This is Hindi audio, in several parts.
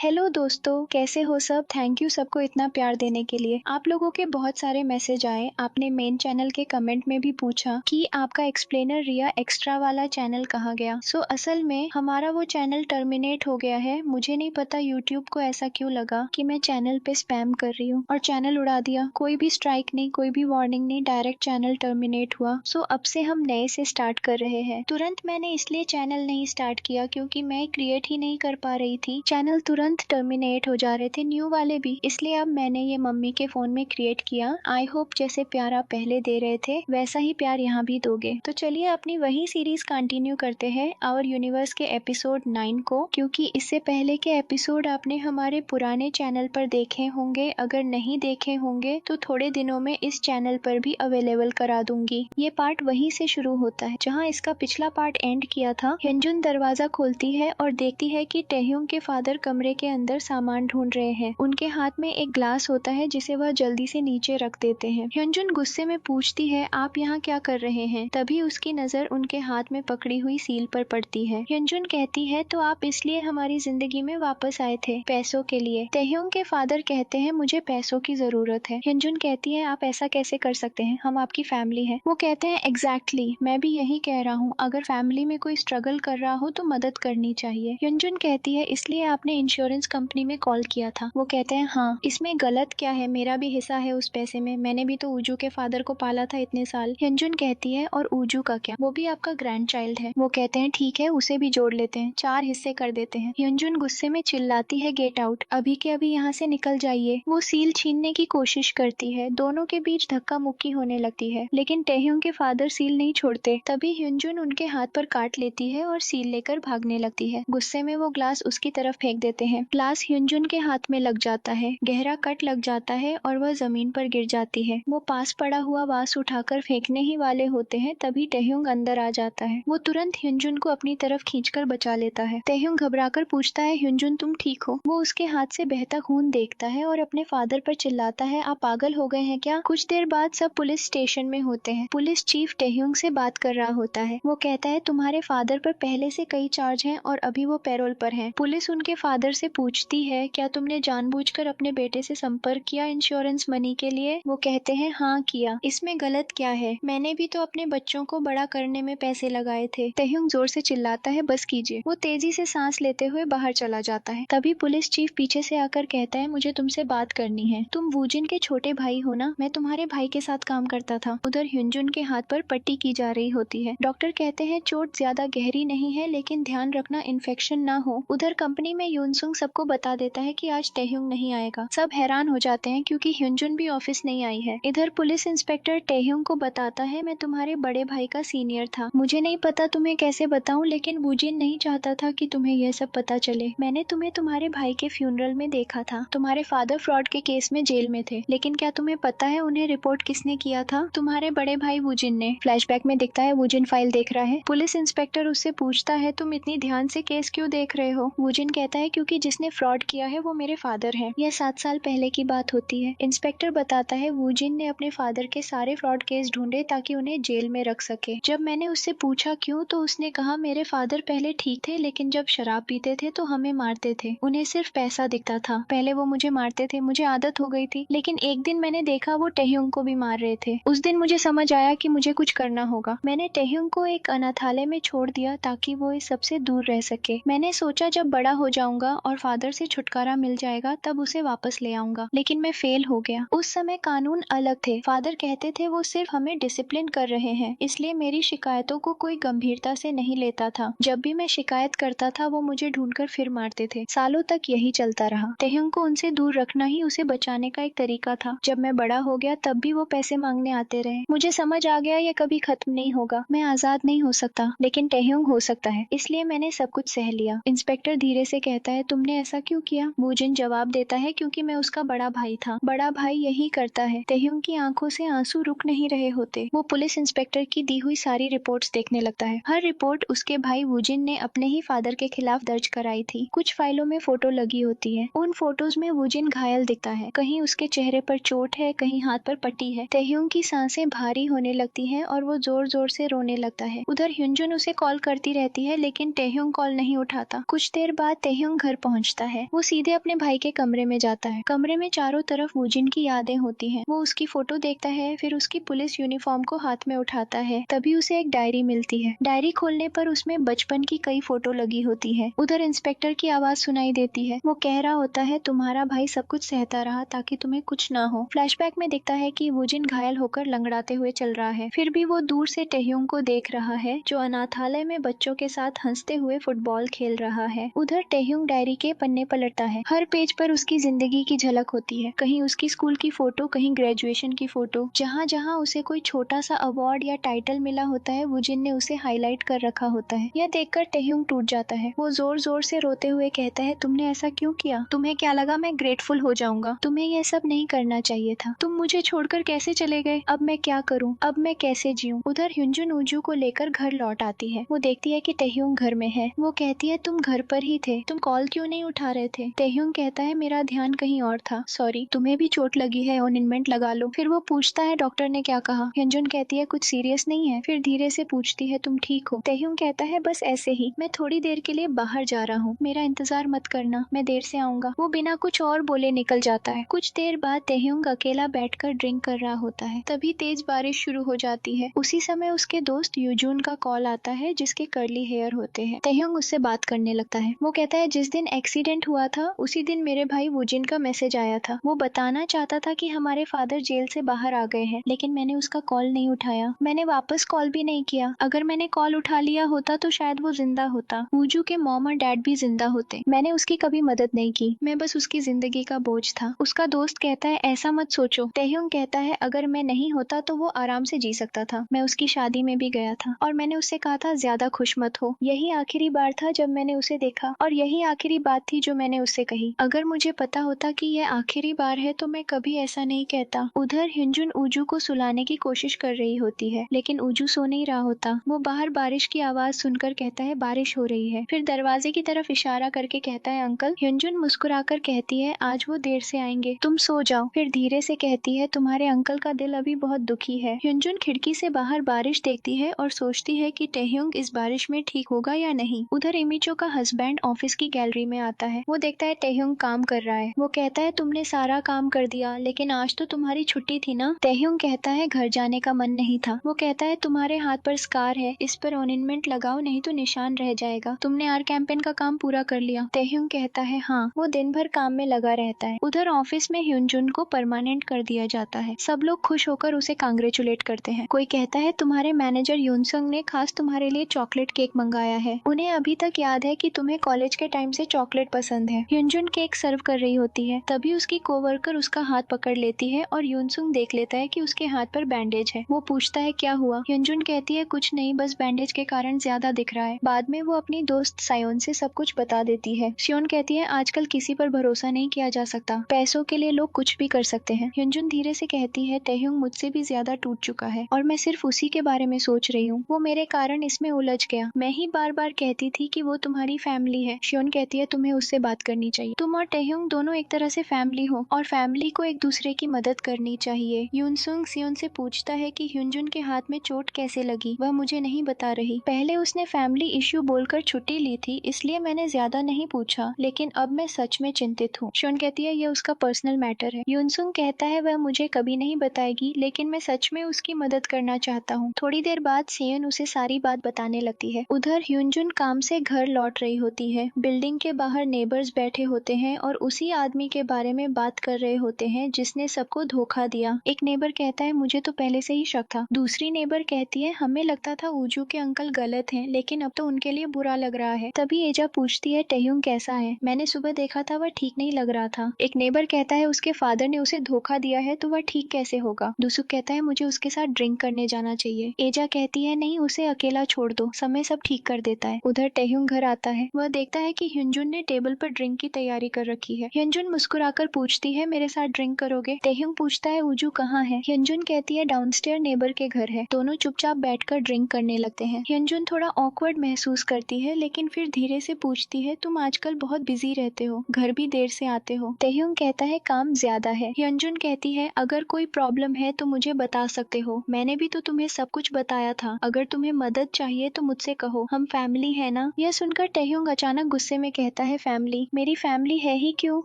हेलो दोस्तों, कैसे हो सब। थैंक यू सबको इतना प्यार देने के लिए। आप लोगों के बहुत सारे मैसेज आए। आपने मेन चैनल के कमेंट में भी पूछा कि आपका एक्सप्लेनर रिया एक्स्ट्रा वाला चैनल कहाँ गया। असल में हमारा वो चैनल टर्मिनेट हो गया है। मुझे नहीं पता यूट्यूब को ऐसा क्यों लगा कि मैं चैनल पे स्पैम कर रही हूँ और चैनल उड़ा दिया। कोई भी स्ट्राइक नहीं, कोई भी वार्निंग नहीं, डायरेक्ट चैनल टर्मिनेट हुआ। अब से हम नए से स्टार्ट कर रहे हैं। तुरंत मैंने इसलिए चैनल नहीं स्टार्ट किया क्योंकि मैं क्रिएट ही नहीं कर पा रही थी। चैनल तुरंत टर्मिनेट हो जा रहे थे, न्यू वाले भी। इसलिए अब मैंने ये मम्मी के फोन में क्रिएट किया। आई होप जैसे प्यार आप पहले दे रहे थे वैसा ही प्यार यहाँ भी दोगे। तो चलिए अपनी वही सीरीज कंटिन्यू करते हैं, आवर यूनिवर्स के एपिसोड 9 को, क्योंकि इससे पहले के एपिसोड आपने हमारे पुराने चैनल पर देखे होंगे। अगर नहीं देखे होंगे तो थोड़े दिनों में इस चैनल पर भी अवेलेबल करा दूंगी। ये पार्ट वहीं से शुरू होता है जहाँ इसका पिछला पार्ट एंड किया था। hyunjun दरवाजा खोलती है और देखती है कि taehyung के फादर कमरे के अंदर सामान ढूंढ रहे हैं। उनके हाथ में एक ग्लास होता है जिसे वह जल्दी से नीचे रख देते हैं। hyunjun गुस्से में पूछती है, आप यहाँ क्या कर रहे हैं। तभी उसकी नजर उनके हाथ में पकड़ी हुई सील पर पड़ती है। hyunjun कहती है, तो आप इसलिए हमारी जिंदगी में वापस आए थे, पैसों के लिए। taehyung के फादर कहते हैं, मुझे पैसों की जरूरत है। hyunjun कहती है, आप ऐसा कैसे कर सकते हैं, हम आपकी फैमिली है। वो कहते हैं, एग्जैक्टली, मैं भी यही कह रहा हूँ। अगर फैमिली में कोई स्ट्रगल कर रहा हो तो मदद करनी चाहिए। hyunjun कहती है, इसलिए आपने इंश्योरेंस कंपनी में कॉल किया था। वो कहते हैं, हाँ। इसमें गलत क्या है, मेरा भी हिस्सा है उस पैसे में। मैंने भी तो उजू के फादर को पाला था इतने साल। hyunjun कहती है, और उजू का क्या, वो भी आपका ग्रैंड चाइल्ड है। वो कहते हैं, ठीक है, उसे भी जोड़ लेते हैं, 4 हिस्से कर देते हैं। hyunjun गुस्से में चिल्लाती है, गेट आउट, अभी के अभी यहाँ से निकल जाइए। वो सील छीनने की कोशिश करती है। दोनों के बीच धक्का मुक्की होने लगती है, लेकिन taehyung के फादर सील नहीं छोड़ते। तभी hyunjun उनके हाथ पर काट लेती है और सील लेकर भागने लगती है। गुस्से में वो ग्लास उसकी तरफ फेंक देते हैं। ग्लास hyunjun के हाथ में लग जाता है, गहरा कट लग जाता है और वह जमीन पर गिर जाती है। वो पास पड़ा हुआ वास उठाकर फेंकने ही वाले होते हैं, तभी taehyung अंदर आ जाता है। वो तुरंत hyunjun को अपनी तरफ खींचकर बचा लेता है। taehyung घबराकर पूछता है, hyunjun तुम ठीक हो। वो उसके हाथ से बहता खून देखता है और अपने फादर पर चिल्लाता है, आप पागल हो गए हैं क्या। कुछ देर बाद सब पुलिस स्टेशन में होते हैं। पुलिस चीफ taehyung से बात कर रहा होता है। वो कहता है, तुम्हारे फादर पर पहले से कई चार्ज हैं और अभी वो पैरोल पर हैं। पुलिस उनके फादर से पूछती है, क्या तुमने जानबूझकर अपने बेटे से संपर्क किया इंश्योरेंस मनी के लिए। वो कहते हैं, हाँ किया। इसमें गलत क्या है, मैंने भी तो अपने बच्चों को बड़ा करने में पैसे लगाए थे। taehyung जोर से चिल्लाता है, बस कीजिए। वो तेजी से सांस लेते हुए बाहर चला जाता है। तभी पुलिस चीफ पीछे से आकर कहता है, मुझे तुमसे बात करनी है। तुम वूजिन के छोटे भाई हो ना, मैं तुम्हारे भाई के साथ काम करता था। उधर hyunjun के हाथ पर पट्टी की जा रही होती है। डॉक्टर कहते हैं, चोट ज्यादा गहरी नहीं है, लेकिन ध्यान रखना इन्फेक्शन ना हो। उधर कंपनी में यूनसुंग सबको बता देता है कि आज taehyung नहीं आएगा। सब हैरान हो जाते हैं क्योंकि hyunjun भी ऑफिस नहीं आई है। इधर पुलिस इंस्पेक्टर taehyung को बताता है, मैं तुम्हारे बड़े भाई का सीनियर था। मुझे नहीं पता तुम्हें कैसे बताऊं, लेकिन वूजिन नहीं चाहता था कि तुम्हें यह सब पता चले। मैंने तुम्हें तुम्हारे भाई के फ्यूनरल में देखा था। तुम्हारे फादर फ्रॉड के केस में जेल में थे, लेकिन क्या तुम्हें पता है उन्हें रिपोर्ट किसने किया था। तुम्हारे बड़े भाई वूजिन ने। फ्लैशबैक में दिखता है वूजिन फाइल देख रहा है। पुलिस इंस्पेक्टर उससे पूछता है, तुम इतनी ध्यान से केस क्यों देख रहे हो। वूजिन कहता है, क्योंकि जिसने फ्रॉड किया है वो मेरे फादर है। यह 7 साल पहले की बात होती है। इंस्पेक्टर बताता है, वूजिन ने अपने फादर के सारे फ्रॉड केस ढूंढे ताकि उन्हें जेल में रख सके। जब मैंने उससे पूछा क्यों, तो उसने कहा, मेरे फादर पहले ठीक थे, लेकिन जब शराब पीते थे तो हमें मारते थे। उन्हें सिर्फ पैसा दिखता था। पहले वो मुझे मारते थे, मुझे आदत हो गई थी, लेकिन एक दिन मैंने देखा वो taehyung को भी मार रहे थे। उस दिन मुझे समझ आया कि मुझे कुछ करना होगा। मैंने taehyung को एक अनाथालय में छोड़ दिया ताकि वो इस सबसे दूर रह सके। मैंने सोचा जब बड़ा हो जाऊंगा और फादर से छुटकारा मिल जाएगा तब उसे वापस ले आऊंगा, लेकिन मैं फेल हो गया। उस समय कानून अलग थे। फादर कहते थे वो सिर्फ हमें डिसिप्लिन कर रहे हैं, इसलिए मेरी शिकायतों को कोई गंभीरता से नहीं लेता था। जब भी मैं शिकायत करता था वो मुझे ढूंढकर फिर मारते थे। सालों तक यही चलता रहा। taehyung को उनसे दूर रखना ही उसे बचाने का एक तरीका था। जब मैं बड़ा हो गया तब भी वो पैसे मांगने आते रहे। मुझे समझ आ गया ये कभी खत्म नहीं होगा। मैं आजाद नहीं हो सकता, लेकिन taehyung हो सकता है, इसलिए मैंने सब कुछ सह लिया। इंस्पेक्टर धीरे से कहता है, तुमने ऐसा क्यों किया। वूजिन जवाब देता है, क्योंकि मैं उसका बड़ा भाई था। बड़ा भाई यही करता है। taehyung की आंखों से आंसू रुक नहीं रहे होते। वो पुलिस इंस्पेक्टर की दी हुई सारी रिपोर्ट्स देखने लगता है। हर रिपोर्ट उसके भाई वूजिन ने अपने ही फादर के खिलाफ दर्ज कराई थी। कुछ फाइलों में फोटो लगी होती है। उन फोटोज में वूजिन घायल दिखता है, कहीं उसके चेहरे पर चोट है, कहीं हाथ पर पट्टी है। taehyung की सांसें भारी होने लगती हैं और वो जोर जोर से रोने लगता है। उधर hyunjun उसे कॉल करती रहती है, लेकिन taehyung कॉल नहीं उठाता। कुछ देर बाद taehyung घर पहुंचता है। वो सीधे अपने भाई के कमरे में जाता है। कमरे में चारों तरफ वूजिन की यादें होती हैं। वो उसकी फोटो देखता है, फिर उसकी पुलिस यूनिफॉर्म को हाथ में उठाता है। तभी उसे एक डायरी मिलती है। डायरी खोलने पर उसमें बचपन की कई फोटो लगी होती है। उधर इंस्पेक्टर की आवाज सुनाई देती है। वो कह रहा होता है, तुम्हारा भाई सब कुछ सहता रहा ताकि तुम्हें कुछ ना हो। फ्लैशबैक में दिखता है कि वूजिन घायल होकर लंगड़ाते हुए चल रहा है। फिर भी वो दूर से टेह्युंग को देख रहा है, जो अनाथालय में बच्चों के साथ हंसते हुए फुटबॉल खेल रहा है। उधर टेह्युंग डायरी के पन्ने पलटता है। हर पेज पर उसकी जिंदगी की झलक होती है। कहीं उसकी स्कूल की फोटो, कहीं ग्रेजुएशन की फोटो। जहाँ जहाँ उसे कोई छोटा सा अवार्ड या टाइटल मिला होता है, वूजिन ने उसे हाईलाइट कर रखा होता है। यह देखकर टेह्युंग टूट जाता है। वो जोर जोर से रोते हुए कहता है, तुमने ऐसा क्यों किया? तुम्हें क्या लगा मैं ग्रेटफुल हो जाऊंगा? तुम्हें यह सब नहीं करना चाहिए था। तुम मुझे छोड़कर कैसे चले गए? अब मैं क्या करूं? अब मैं कैसे जीऊं? उधर ह्युंजुन ऊजू को लेकर घर लौट आती है। वो देखती है कि टेह्युंग घर में है। वो कहती है, तुम घर पर ही थे, तुम कॉल क्यों नहीं उठा रहे थे? टेह्युंग कहता है, मेरा ध्यान कहीं और था, सॉरी। तुम्हें भी चोट लगी है, ऑनिनमेंट लगा लो। फिर वो पूछता है, डॉक्टर ने क्या कहा? ह्युंजुन कहती है, कुछ सीरियस नहीं है। फिर धीरे से पूछती है, तुम ठीक हो? टेह्युंग कहता है, बस ऐसे ही, मैं थोड़ी देर के लिए बाहर जा रहा हूँ, मेरा इंतजार मत करना, मैं देर से आऊंगा। वो बिना कुछ और बोले निकल जाता है। कुछ देर बाद टेह्युंग अकेला बैठकर ड्रिंक कर रहा होता है। तभी तेज बारिश शुरू हो जाती है। उसी समय उसके दोस्त यूजून का कॉल आता है, जिसके कर्ली हेयर होते हैं। टेह्युंग उससे बात करने लगता है। वो कहता है, जिस दिन एक्सीडेंट हुआ था उसी दिन मेरे भाई वूजिन का मैसेज आया था। वो बताना चाहता था कि हमारे फादर जेल से बाहर आ गए हैं, लेकिन मैंने उसका कॉल नहीं उठाया। मैंने वापस कॉल भी नहीं किया। अगर मैंने कॉल उठा लिया होता तो शायद वो जिंदा होता। वूजू के मॉम और डैड भी जिंदा होते। मैंने उसकी कभी मदद नहीं की, मैं बस उसकी जिंदगी का बोझ था। उसका दोस्त कहता है, ऐसा मत सोचो। टेह्युंग कहता है, अगर मैं नहीं होता तो वो आराम से जी सकता था। मैं उसकी शादी में भी गया था और मैंने उससे कहा था, ज्यादा खुश मत हो। यही आखिरी बार था जब मैंने उसे देखा और यही आखिरी बात थी जो मैंने उससे कही। अगर मुझे पता होता कि यह आखिरी बार है तो मैं कभी ऐसा नहीं कहता। उधर ह्युंजुन ऊजू को सुलाने की कोशिश कर रही होती है, लेकिन ऊजू सो नहीं रहा होता। वो बाहर बारिश की आवाज सुनकर कहता है, बारिश हो रही है। फिर दरवाजे की तरफ इशारा करके कहता है, अंकल। ह्युंजुन मुस्कुराकर कहती है, आज वो देर से आएंगे, तुम सो जाओ। फिर धीरे से कहती है, तुम्हारे अंकल का दिल अभी बहुत दुखी है। ह्युंजुन खिड़की से बाहर बारिश देखती है और सोचती है कि टेह्युंग इस बारिश में ठीक होगा या नहीं। उधर इमिचो का हस्बैंड ऑफिस की गैलरी में आता है। वो देखता है टेह्युंग काम कर रहा है। वो कहता है, तुमने सारा काम कर दिया, लेकिन आज तो तुम्हारी छुट्टी थी ना? टेह्युंग कहता है, घर जाने का मन नहीं था। वो कहता है, तुम्हारे हाथ पर स्कार है, इस पर ऑर्नामेंट लगाओ, नहीं तो निशान रह जाएगा। तुमने आर कैंपेन का काम पूरा कर लिया? टेह्युंग कहता है, हाँ। वो दिन भर काम में लगा रहता है। उधर ऑफिस में ह्युंजुन को परमानेंट कर दिया जाता है। सब लोग खुश होकर उसे कांग्रेचुलेट करते हैं। कोई कहता है, तुम्हारे मैनेजर यूनसंग ने खास तुम्हारे लिए चॉकलेट केक मंगाया है। उन्हें अभी तक याद है कि तुम्हें कॉलेज के टाइम से चॉकलेट पसंद है। ह्युंजुन केक सर्व कर रही होती है, तभी उसकी कोवर्कर उसका हाथ पकड़ लेती है और यूनसुंग देख लेता है कि उसके हाथ पर बैंडेज है। वो पूछता है, क्या हुआ? ह्युंजुन कहती है, कुछ नहीं, बस बैंडेज के कारण ज्यादा दिख रहा है। बाद में वो अपनी दोस्त सायोन से सब कुछ बता देती है। सियोन कहती है, आजकल किसी पर भरोसा नहीं किया जा सकता, पैसों के लिए लोग कुछ भी कर सकते हैं। ह्युंजुन धीरे से कहती है, टेह्युंग मुझसे भी ज्यादा टूट चुका है और मैं सिर्फ उसी के बारे में सोच रही हूँ। वो मेरे कारण इसमें उलझ गया। मैं ही बार बार कहती थी कि वो तुम्हारी फैमिली है। सियोन कहती है, तुम्हें उससे बात करनी चाहिए। तुम और टेह्युंग दोनों एक तरह से फैमिली हो और फैमिली को एक दूसरे की मदद करनी चाहिए। यूनसुंग सियोन से पूछता है कि ह्युंजुन के हाथ में चोट कैसे लगी। वह मुझे नहीं बता रही। पहले उसने फैमिली इश्यू बोलकर छुट्टी ली थी, इसलिए मैंने ज्यादा नहीं पूछा, लेकिन अब मैं सच में चिंतित हूँ। सियोन कहती है, ये उसका पर्सनल मैटर है। यूनसुंग कहता है, वह मुझे कभी नहीं बताएगी, लेकिन मैं सच में उसकी मदद करना चाहता हूँ। थोड़ी देर बाद सियोन उसे सारी बात बताने लगती है। उधर ह्युंजुन काम से घर लौट रही होती है। बिल्डिंग के बाहर नेबर्स बैठे होते हैं और उसी आदमी के बारे में बात कर रहे होते हैं जिसने सबको धोखा दिया। एक नेबर कहता है, मुझे तो पहले से ही शक था। दूसरी नेबर कहती है, हमें लगता था ऊजू के अंकल गलत हैं, लेकिन अब तो उनके लिए बुरा लग रहा है। तभी एजा पूछती है, टेह्युंग कैसा है? मैंने सुबह देखा था, वह ठीक नहीं लग रहा था। एक नेबर कहता है, उसके फादर ने उसे धोखा दिया है तो वह ठीक कैसे होगा? दुसुक कहता है, मुझे उसके साथ ड्रिंक करने जाना चाहिए। एजा कहती है, नहीं, उसे अकेला छोड़ दो, समय सब ठीक कर देता है। उधर टेह्युंग घर आता है। वह देखता है कि ह्युंजुन ने टेबल पर ड्रिंक की तैयारी कर रखी है। ह्युंजुन मुस्कुराकर पूछती है, मेरे साथ ड्रिंक करोगे? टेह्युंग पूछता है, ऊजू कहाँ है? ह्युंजुन कहती है, डाउनस्टेयर नेबर के घर है। दोनों चुपचाप बैठकर ड्रिंक करने लगते हैं। ह्युंजुन थोड़ा ऑकवर्ड महसूस करती है, लेकिन फिर धीरे से पूछती है, तुम आजकल बहुत बिजी रहते हो, घर भी देर से आते हो। टेह्युंग कहता है, काम ज्यादा है। ह्युंजुन कहती है, अगर कोई प्रॉब्लम है तो मुझे बता सकते हो, मैंने भी तो तुम्हें सब कुछ बताया था। अगर तुम्हें मदद चाहिए तो मुझसे कहो, हम फैमिली है ना? यह सुनकर टेह्युंग अचानक गुस्से में कहता कहता है फैमिली, मेरी फैमिली है ही क्यों?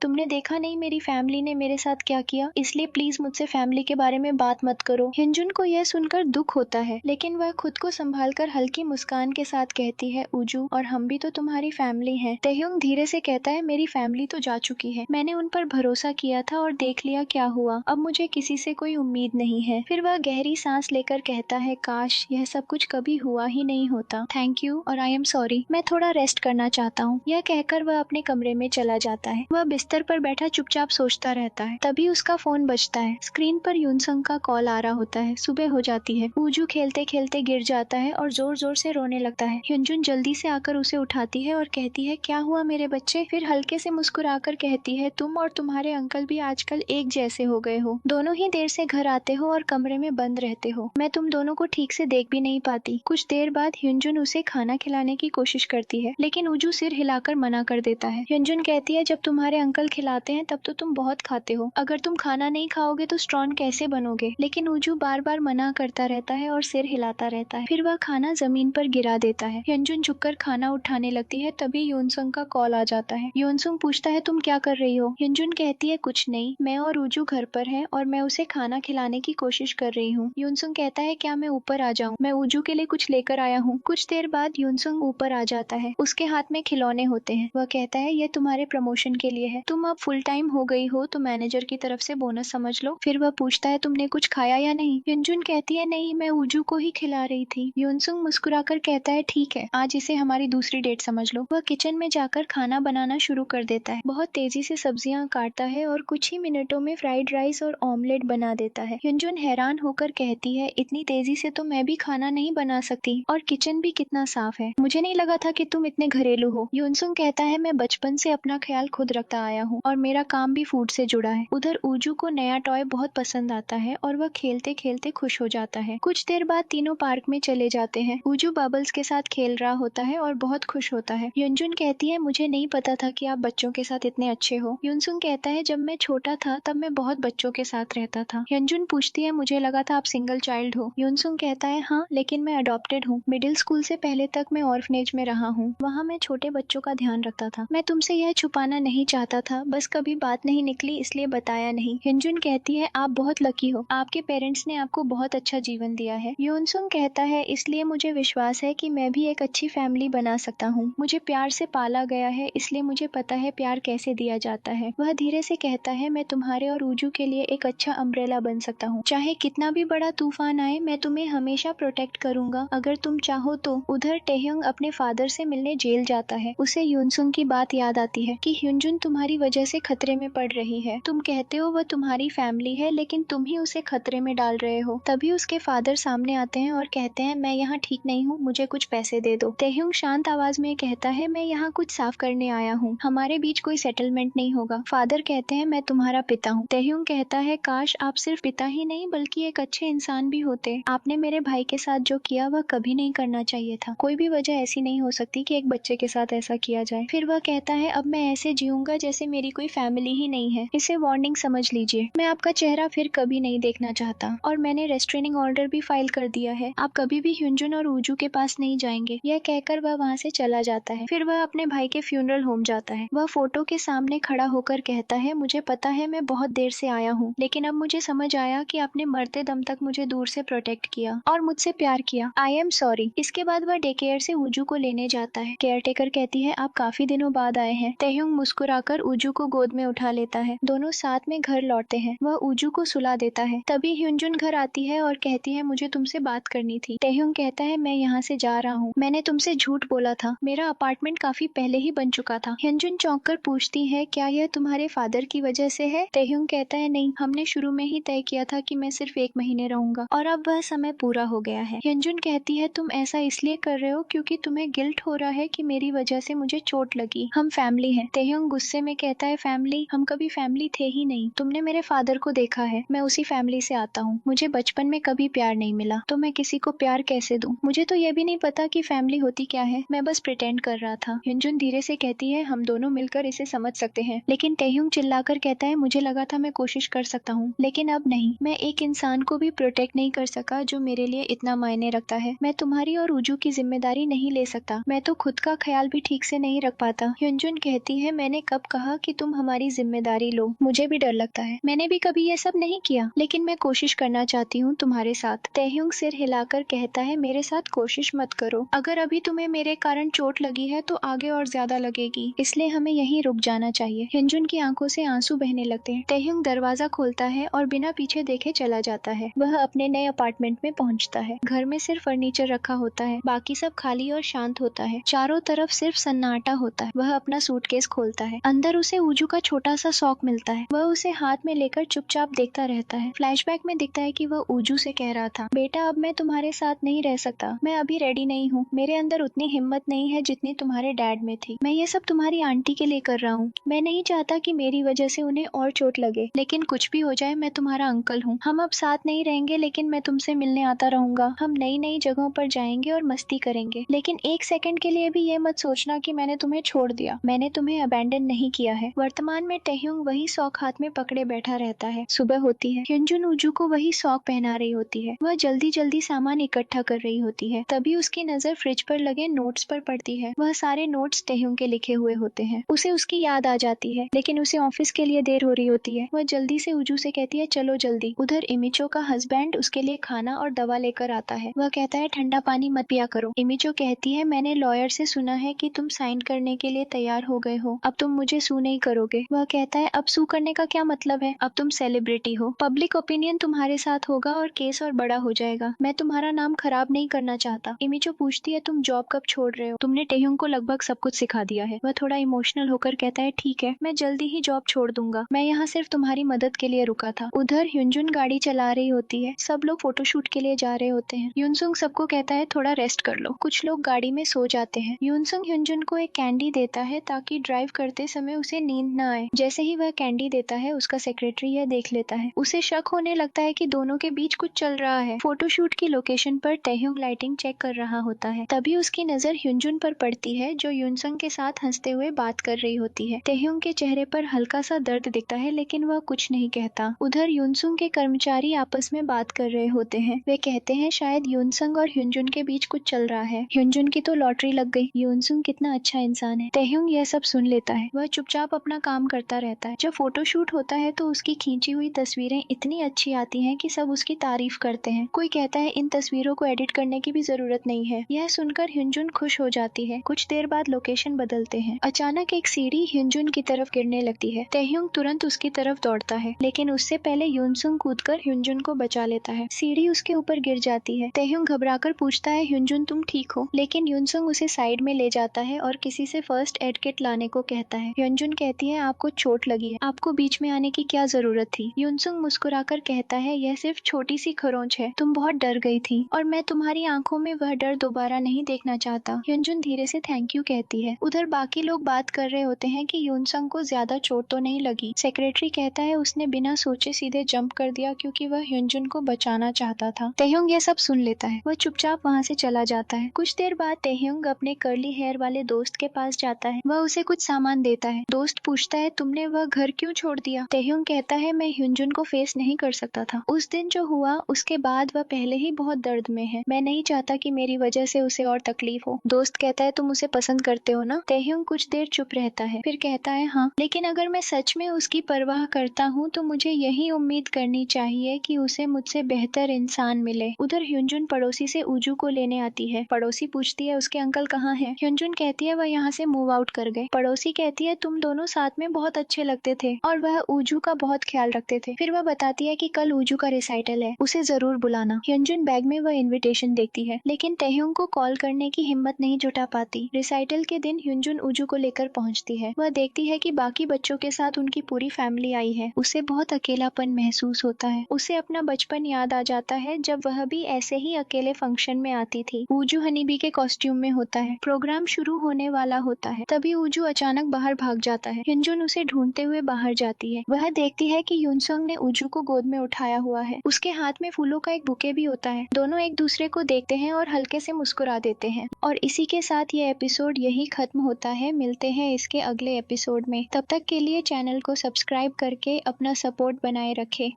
तुमने देखा नहीं मेरी फैमिली ने मेरे साथ क्या किया, इसलिए प्लीज मुझसे फैमिली के बारे में बात मत करो। हिंजुन को यह सुनकर दुख होता है, लेकिन वह खुद को संभाल कर हल्की मुस्कान के साथ कहती है, उजू और हम भी तो तुम्हारी फैमिली हैं। ताehyung धीरे से कहता है, मेरी फैमिली तो जा चुकी है, मैंने उन पर भरोसा किया था और देख लिया क्या हुआ, अब मुझे किसी से कोई उम्मीद नहीं है। फिर वह गहरी सांस लेकर कहता है, काश यह सब कुछ कभी हुआ ही नहीं होता। थैंक यू और आई एम सॉरी, मैं थोड़ा रेस्ट करना चाहता हूँ। यह कहकर वह अपने कमरे में चला जाता है। वह बिस्तर पर बैठा चुपचाप सोचता रहता है। तभी उसका फोन बजता है। स्क्रीन पर यूनसंग का कॉल आ रहा होता है। सुबह हो जाती है। उजू खेलते खेलते गिर जाता है और जोर जोर से रोने लगता है। हिंजुन जल्दी से आकर उसे उठाती है और कहती है, क्या हुआ मेरे बच्चे? फिर हल्के से मुस्कुराकर कहती है, तुम और तुम्हारे अंकल भी आजकल एक जैसे हो गए हो, दोनों ही देर से घर आते हो और कमरे में बंद रहते हो, मैं तुम दोनों को ठीक से देख भी नहीं पाती। कुछ देर बाद हिंजुन उसे खाना खिलाने की कोशिश करती है, लेकिन उजू सिर हिलाकर मना कर देता है। हिंजुन कहती है, जब तुम्हारे अंकल खिलाते हैं तब तो तुम बहुत खाते हो, अगर तुम खाना नहीं खाओगे तो स्ट्रॉन्ग कैसे बनोगे? लेकिन उजू बार बार मना करता रहता है और सिर हिलाता रहता है। फिर वह खाना जमीन पर गिरा देता है। हिंजुन झुककर खाना उठाने लगती है, तभी योनसुंग का कॉल आ जाता है। योनसुंग पूछता है, तुम क्या कर रही हो? हिंजुन कहती है, कुछ नहीं, मैं और उजू घर पर है और मैं उसे खाना खिलाने की कोशिश कर रही हूँ। योनसुंग कहता है, क्या मैं ऊपर आ जाऊँ? मैं उजू के लिए कुछ लेकर आया हूँ। कुछ देर बाद योनसुंग ऊपर आ जाता है। उसके हाथ में खिलौने होते हैं। वह कहता है, यह तुम्हारे प्रमोशन के लिए है, तुम अब फुल टाइम हो गई हो तो मैनेजर की तरफ से बोनस समझ लो। फिर वह पूछता है, तुमने कुछ खाया या नहीं? हिंजुन कहती है, नहीं, मैं उजू को ही खिला रही थी। योनसुंग मुस्कुराकर कहता है, ठीक है, आज इसे हमारी दूसरी डेट समझ लो। वह किचन में जाकर खाना बनाना शुरू कर देता है। बहुत तेजी से सब्जियां काटता है और कुछ ही मिनटों में फ्राइड राइस और ऑमलेट बना देता है। हिंजुन हैरान होकर कहती है, इतनी तेजी से तो मैं भी खाना नहीं बना सकती, और किचन भी कितना साफ है, मुझे नहीं लगा था कि तुम इतने घरेलू हो। योनसुंग कहता है, मैं बचपन से अपना ख्याल खुद रखता आया हूँ और मेरा काम भी फूड से जुड़ा है। उधर उजू को नया टॉय बहुत पसंद आता है और वह खेलते खेलते खुश हो जाता है। कुछ देर बाद तीनों पार्क में चले जाते हैं। उजू बबल्स के साथ खेल रहा होता है और बहुत खुश होता है। युनजुन कहती है, मुझे नहीं पता था कि आप बच्चों के साथ इतने अच्छे हो। युनसुंग कहता है, जब मैं छोटा था तब मैं बहुत बच्चों के साथ रहता था। युनजुन पूछती है, मुझे लगा था आप सिंगल चाइल्ड हो। युनसुंग कहता है, हाँ, लेकिन मैं अडॉप्टेड हूँ। मिडिल स्कूल से पहले तक मैं ऑर्फनेज में रहा हूँ, वहाँ मैं छोटे बच्चों का ध्यान रखता था। मैं तुमसे यह छुपाना नहीं चाहता था, बस कभी बात नहीं निकली इसलिए बताया नहीं। हिंजुन कहती है, आप बहुत लकी हो, आपके पेरेंट्स ने आपको बहुत अच्छा जीवन दिया है। योनसुंग कहता है, इसलिए मुझे विश्वास है कि मैं भी एक अच्छी फैमिली बना सकता हूँ। मुझे प्यार से पाला गया है, इसलिए मुझे पता है प्यार कैसे दिया जाता है। वह धीरे से कहता है, मैं तुम्हारे और उजू के लिए एक अच्छा अम्ब्रेला बन सकता हूँ। चाहे कितना भी बड़ा तूफान आए, मैं तुम्हें हमेशा प्रोटेक्ट करूंगा अगर तुम चाहो तो। उधर टेह्योंग अपने फादर से मिलने जेल जाता है। उसे युनसुंग की बात याद आती है कि हिंजुन तुम्हारी वजह से खतरे में पड़ रही है। तुम कहते हो वह तुम्हारी फैमिली है, लेकिन तुम ही उसे खतरे में डाल रहे हो। तभी उसके फादर सामने आते हैं और कहते हैं, मैं यहाँ ठीक नहीं हूँ, मुझे कुछ पैसे दे दो। टेह्योंग शांत आवाज में कहता है, मैं यहाँ कुछ साफ करने आया हूँ, हमारे बीच कोई सेटलमेंट नहीं होगा। फादर कहते हैं, मैं तुम्हारा पिता हूँ। टेह्योंग कहता है, काश आप सिर्फ पिता ही नहीं बल्कि एक अच्छे इंसान भी होते। आपने मेरे भाई के साथ जो किया वह कभी नहीं करना चाहिए था। कोई भी वजह ऐसी नहीं हो सकती कि एक बच्चे के साथ ऐसा किया जाए। फिर वह कहता है, अब मैं ऐसे जीऊंगा जैसे मेरी कोई फैमिली ही नहीं है। इसे वार्निंग समझ लीजिए। मैं आपका चेहरा फिर कभी नहीं देखना चाहता और मैंने रेस्ट्रेनिंग ऑर्डर भी फाइल कर दिया है। आप कभी भी हिंजुन और उजू के पास नहीं जाएंगे। यह कहकर वह वहाँ से चला जाता है। फिर वह अपने भाई के फ्यूनरल होम जाता है। वह फोटो के सामने खड़ा होकर कहता है, मुझे पता है मैं बहुत देर से आया हूँ, लेकिन अब मुझे समझ आया कि आपने मरते दम तक मुझे दूर से प्रोटेक्ट किया और मुझसे प्यार किया। I am sorry. इसके बाद वह डे केयर से उजू को लेने जाता है। केयरटेकर कहती है, आप काफी दिनों बाद आए हैं। टेह्योंग मुस्कुराकर उजू को गोद में उठा लेता है। दोनों साथ में घर लौटते हैं। वह उजू को सुला देता है। तभी हिंजुन घर आती है और कहती है, मुझे तुमसे बात करनी थी। टेह्योंग कहता है, मैं यहाँ से जा रहा हूँ, मैंने तुमसे झूठ बोला था, मेरा अपार्टमेंट काफी पहले ही बन चुका था। हिंजुन चौंक कर पूछती है, क्या यह तुम्हारे फादर की वजह से है? टेह्योंग कहता है, नहीं, हमने शुरू में ही तय किया था कि मैं सिर्फ 1 महीने रहूंगा और अब वह समय पूरा हो गया है। हिंजुन कहती है, तुम ऐसा इसलिए कर रहे हो क्योंकि तुम्हें गिल्ट हो रहा है कि मेरी वजह से मुझे चोट लगी। हम फैमिली हैं। टेह्योंग गुस्से में कहता है, फैमिली? हम कभी फैमिली थे ही नहीं। तुमने मेरे फादर को देखा है, मैं उसी फैमिली से आता हूँ। मुझे बचपन में कभी प्यार नहीं मिला, तो मैं किसी को प्यार कैसे दूं? मुझे तो यह भी नहीं पता कि फैमिली होती क्या है, मैं बस प्रिटेंड कर रहा था। हिंजुन धीरे से कहती है, हम दोनों मिलकर इसे समझ सकते हैं। लेकिन टेह्योंग चिल्लाकर कहता है, मुझे लगा था मैं कोशिश कर सकता हूँ, लेकिन अब नहीं। मैं एक इंसान को भी प्रोटेक्ट नहीं कर सका जो मेरे लिए इतना मायने रखता है। मैं तुम्हारी और उजू की जिम्मेदारी नहीं ले सकता। मैं तो खुद का ख्याल भी ठीक से नहीं रख पाता। ह्युनजुन कहती है, मैंने कब कहा कि तुम हमारी जिम्मेदारी लो, मुझे भी डर लगता है। मैंने भी कभी ये सब नहीं किया, लेकिन मैं कोशिश करना चाहती हूँ तुम्हारे साथ। तैह्युंग सिर हिलाकर कहता है, मेरे साथ कोशिश मत करो। अगर अभी तुम्हें मेरे कारण चोट लगी है तो आगे और ज्यादा लगेगी, इसलिए हमें यहीं रुक जाना चाहिए। ह्युनजुन की आंखों से आंसू बहने लगते हैं। तैह्युंग दरवाजा खोलता है और बिना पीछे देखे चला जाता है। वह अपने नए अपार्टमेंट में पहुंचता है। घर में सिर्फ फर्नीचर रखा होता है, बाकी सब खाली और शांत होता है। चारों तरफ सिर्फ सन्नाटा होता है। वह अपना सूटकेस खोलता है। अंदर उसे ऊजू का छोटा सा सॉक मिलता है। वह उसे हाथ में लेकर चुपचाप देखता रहता है। फ्लैशबैक में दिखता है कि वह ऊजू से कह रहा था, बेटा अब मैं तुम्हारे साथ नहीं रह सकता, मैं अभी रेडी नहीं हूँ, मेरे अंदर उतनी हिम्मत नहीं है जितनी तुम्हारे डैड में थी। मैं ये सब तुम्हारी आंटी के लिए कर रहा हूँ। मैं नहीं चाहता कि मेरी वजह से उन्हें और चोट लगे, लेकिन कुछ भी हो जाए मैं तुम्हारा अंकल हूँ। हम अब साथ नहीं रहेंगे, लेकिन मैं तुमसे मिलने आता रहूंगा। हम नई नई जगहों पर जाएंगे और मस्ती करेंगे, लेकिन एक सेकंड के लिए भी ये मत सोचना कि मैंने तुम्हें छोड़ दिया। मैंने तुम्हें अबैंडन नहीं किया है। वर्तमान में तैह्युंग वही सॉक हाथ में पकड़े बैठा रहता है। सुबह होती है। ह्युनजुन ऊजू को वही सॉक पहना रही होती है। वह जल्दी जल्दी सामान इकट्ठा कर रही होती है। तभी उसकी नजर फ्रिज पर लगे नोट्स पर पड़ती है। वह सारे नोट्स तैह्युंग के लिखे हुए होते हैं। उसे उसकी याद आ जाती है, लेकिन उसे ऑफिस के लिए देर हो रही होती है। वह जल्दी से ऊजू से कहती है, चलो जल्दी। उधर इमिचो का हस्बैंड उसके लिए खाना और दवा लेकर आता है। वह कहता है, ठंडा पानी मत पिया करो। इमिचो कहती है, मैंने लॉयर से सुना है कि तुम साइन करने के लिए तैयार हो गए हो, अब तुम मुझे सू नहीं करोगे। वह कहता है, अब सू करने का क्या मतलब है, अब तुम सेलिब्रिटी हो, पब्लिक ओपिनियन तुम्हारे साथ होगा और केस और बड़ा हो जाएगा। मैं तुम्हारा नाम खराब नहीं करना चाहता। इमिचो पूछती है, तुम जॉब कब छोड़ रहे हो, तुमने टेह्युंग को लगभग सब कुछ सिखा दिया है। वह थोड़ा इमोशनल होकर कहता है, ठीक है, मैं जल्दी ही जॉब छोड़ दूंगा, मैं यहाँ सिर्फ तुम्हारी मदद के लिए रुका था। उधर ह्युनजुन गाड़ी चला रही होती है। सब लोग फोटोशूट के लिए जा रहे होते हैं। ह्युनसुंग सबको कहता है, थोड़ा रेस्ट कर लो। कुछ लोग गाड़ी में सो जाते हैं। ह्युनसुंग ह्युनजुन को एक कैंडी देता है ताकि ड्राइव करते समय उसे नींद न आए। जैसे ही वह कैंडी देता है, उसका सेक्रेटरी यह देख लेता है। उसे शक होने लगता है कि दोनों के बीच कुछ चल रहा है। फोटोशूट की लोकेशन पर तैह्युंग लाइटिंग चेक कर रहा होता है। तभी उसकी नजर ह्युनजुन पर पड़ती है, जो ह्युनसुंग के साथ हंसते हुए बात कर रही होती है। तैह्युंग के चेहरे पर हल्का सा दर्द दिखता है, लेकिन वह कुछ नहीं कहता। उधर ह्युनसुंग के कर्मचारी आपस में बात कर रहे होते हैं। वे कहते हैं, शायद ह्युनसुंग और ह्युनजुन के बीच कुछ चल रहा है। ह्युनजुन की तो लॉटरी लग गई। ह्युनसुंग कितना अच्छा इंसान है। तैह्युंग यह सब सुन लेता है। वह चुपचाप अपना काम करता रहता है। जब फोटोशूट होता है तो उसकी खींची हुई तस्वीरें इतनी अच्छी आती हैं कि सब उसकी तारीफ करते हैं। कोई कहता है, इन तस्वीरों को एडिट करने की भी जरूरत नहीं है। यह सुनकर ह्युनजुन खुश हो जाती है। कुछ देर बाद लोकेशन बदलते हैं। अचानक एक सीढ़ी ह्युनजुन की तरफ गिरने लगती है। तैह्युंग तुरंत उसकी तरफ दौड़ता है, लेकिन उससे पहले ह्युनसुंग कूदकर ह्युनजुन को बचा लेता है। सीढ़ी उसके ऊपर गिर जाती है। तैह्युंग घबराकर पूछता है, ह्युनजुन तुम ठीक हो? लेकिन ह्युनसुंग उसे साइड में ले जाता है और किसी से फर्स्ट एड किट लाने को कहता है। ह्युनजुन कहती है, आपको चोट लगी है, आपको बीच में आने की क्या जरूरत थी? ह्युनसुंग मुस्कुराकर कहता है, यह सिर्फ छोटी सी खरोंच है, तुम बहुत डर गई थी और मैं तुम्हारी आंखों में वह डर दोबारा नहीं देखना चाहता। ह्युनजुन धीरे से थैंक यू कहती है। उधर बाकी लोग बात कर रहे होते हैं कि ह्युनसुंग को ज्यादा चोट तो नहीं लगी। सेक्रेटरी कहता है, उसने बिना सोचे सीधे जंप कर दिया क्योंकि वह ह्युनजुन को बचाना चाहता था। तैह्युंग यह सब सुन लेता है। वह चुपचाप वहाँ से चला जाता है। कुछ देर बाद तैह्युंग अपने कर्ली हेयर वाले दोस्त के पास जाता है। वह उसे कुछ सामान देता है। दोस्त पूछता है, तुमने वह घर क्यों छोड़ दिया? तैह्युंग कहता है, मैं ह्युनजुन को फेस नहीं कर सकता था। उस दिन जो हुआ उसके बाद वह पहले ही बहुत दर्द में है। मैं नहीं चाहता कि मेरी वजह से उसे और तकलीफ हो। दोस्त कहता है, तुम उसे पसंद करते हो ना? तैह्युंग कुछ देर चुप रहता है, फिर कहता है, हाँ, लेकिन अगर मैं सच में उसकी परवाह करता हूँ तो मुझे यही उम्मीद करनी चाहिए कि उसे मुझसे बेहतर इंसान मिले। उधर ह्युनजुन पड़ोसी से ऊजू को लेने आती है। पड़ोसी पूछती है, उसके अंकल कहाँ हैं? ह्युनजुन कहती है, वह यहाँ से मूव आउट कर गए। पड़ोसी कहती है, तुम दोनों साथ में बहुत अच्छे लगते थे और वह ऊजू का बहुत ख्याल रखते थे। फिर वह बताती है कि कल ऊजू का रिसाइटल है, उसे जरूर बुलाना। ह्युनजुन बैग में वह इन्विटेशन देखती है, लेकिन तैह्युंग को कॉल करने की हिम्मत नहीं जुटा पाती। रिसाइटल के दिन ह्युनजुन ऊजू को लेकर पहुंचती है। वह देखती है कि बाकी बच्चों के साथ उनकी पूरी फैमिली आई है। उसे बहुत अकेलापन महसूस होता है। उसे अपना बचपन याद आ जाता है, जब वह भी ऐसे ही अकेले फंक्शन में आती थी। ऊजू हनीबी के कॉस्ट्यूम में होता है। प्रोग्राम शुरू होने वाला होता है, तभी ऊजू अचानक बाहर भाग जाता है। ह्युनजुन उसे ढूंढते हुए बाहर जाती है। वह देखती है कि ह्युनसुंग ने ऊजू को गोद में उठाया हुआ है। उसके हाथ में फूलों का एक बुके भी होता है। दोनों एक दूसरे को देखते हैं और हल्के से मुस्कुरा देते हैं। और इसी के साथ ये एपिसोड यही खत्म होता है। मिलते हैं इसके अगले एपिसोड में। तब तक के लिए चैनल को सब्सक्राइब करके अपना सपोर्ट बनाए रखें।